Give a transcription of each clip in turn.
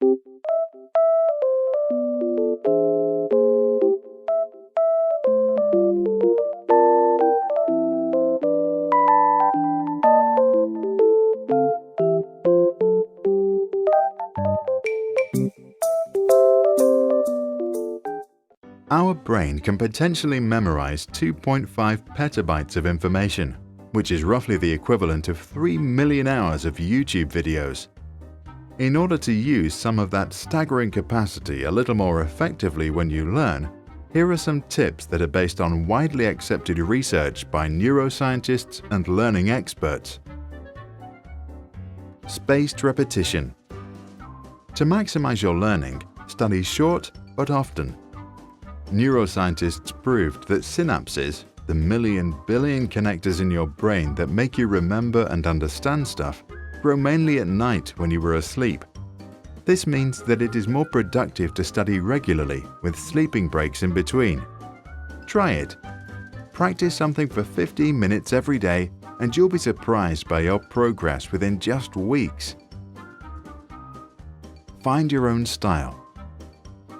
Our brain can potentially memorize 2.5 petabytes of information, which is roughly the equivalent of 3 million hours of YouTube videos. In order to use some of that staggering capacity a little more effectively when you learn, here are some tips that are based on widely accepted research by neuroscientists and learning experts. Spaced repetition. To maximize your learning, study short but often. Neuroscientists proved that synapses, the million billion connectors in your brain that make you remember and understand stuff, grow mainly at night when you were asleep. This means that it is more productive to study regularly with sleeping breaks in between. Try it. Practice something for 15 minutes every day and you'll be surprised by your progress within just weeks. Find your own style.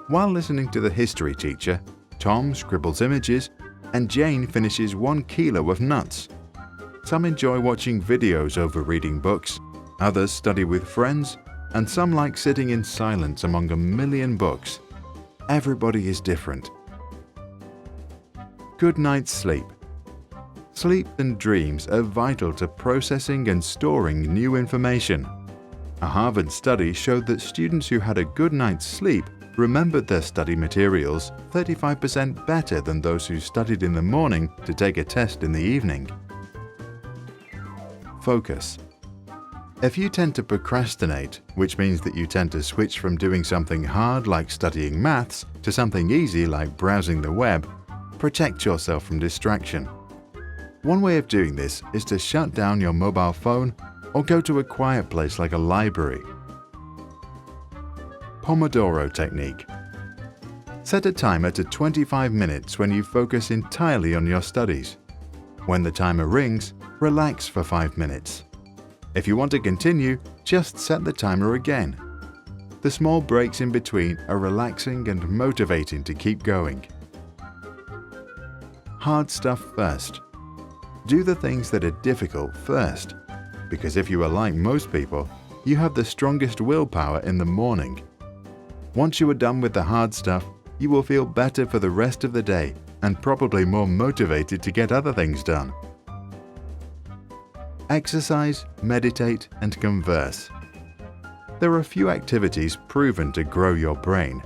While listening to the history teacher, Tom scribbles images and Jane finishes 1 kilo of nuts. Some enjoy watching videos over reading books, others study with friends, and some like sitting in silence among a million books. Everybody is different. Good night's sleep. Sleep and dreams are vital to processing and storing new information. A Harvard study showed that students who had a good night's sleep remembered their study materials 35% better than those who studied in the morning to take a test in the evening. Focus. If you tend to procrastinate, which means that you tend to switch from doing something hard like studying maths to something easy like browsing the web, protect yourself from distraction. One way of doing this is to shut down your mobile phone or go to a quiet place like a library. Pomodoro technique. Set a timer to 25 minutes when you focus entirely on your studies. When the timer rings, relax for 5 minutes. If you want to continue, just set the timer again. The small breaks in between are relaxing and motivating to keep going. Hard stuff first. Do the things that are difficult first, because if you are like most people, you have the strongest willpower in the morning. Once you are done with the hard stuff, you will feel better for the rest of the day and probably more motivated to get other things done. Exercise, meditate, and converse. There are few activities proven to grow your brain.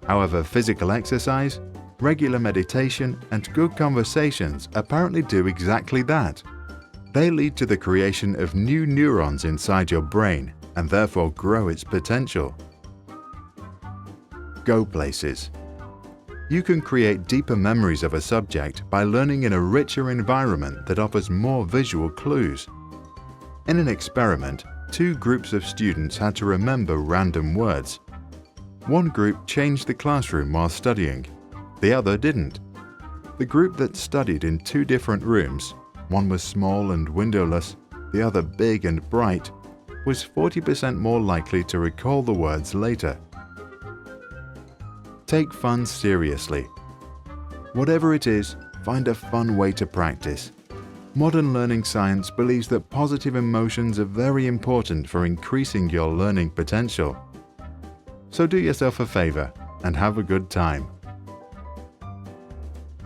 However, physical exercise, regular meditation, and good conversations apparently do exactly that. They lead to the creation of new neurons inside your brain and therefore grow its potential. Go places. You can create deeper memories of a subject by learning in a richer environment that offers more visual clues. In an experiment, 2 groups of students had to remember random words. One group changed the classroom while studying, the other didn't. The group that studied in 2 different rooms, one was small and windowless, the other big and bright, was 40% more likely to recall the words later. Take fun seriously. Whatever it is, find a fun way to practice. Modern learning science believes that positive emotions are very important for increasing your learning potential. So do yourself a favor and have a good time.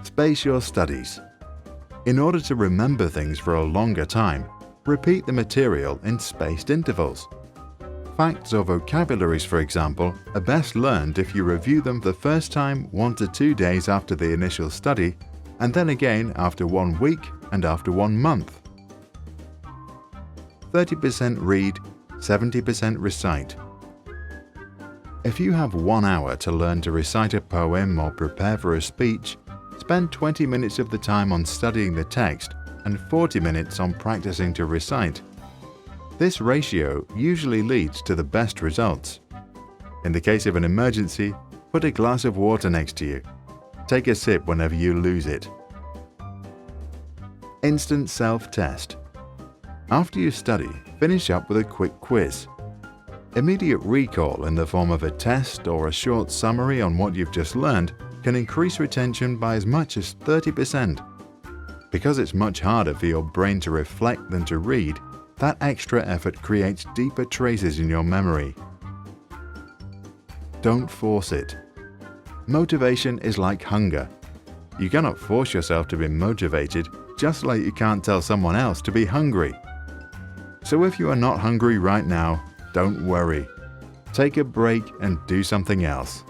Space your studies. In order to remember things for a longer time, repeat the material in spaced intervals. Facts or vocabularies, for example, are best learned if you review them the first time 1 to 2 days after the initial study, and then again after 1 week and after 1 month. 30% read, 70% recite. If you have 1 hour to learn to recite a poem or prepare for a speech, spend 20 minutes of the time on studying the text and 40 minutes on practicing to recite. This ratio usually leads to the best results. In the case of an emergency, put a glass of water next to you. Take a sip whenever you lose it. Instant self-test. After you study, finish up with a quick quiz. Immediate recall in the form of a test or a short summary on what you've just learned can increase retention by as much as 30%. Because it's much harder for your brain to reflect than to read, that extra effort creates deeper traces in your memory. Don't force it. Motivation is like hunger. You cannot force yourself to be motivated, just like you can't tell someone else to be hungry. So if you are not hungry right now, don't worry. Take a break and do something else.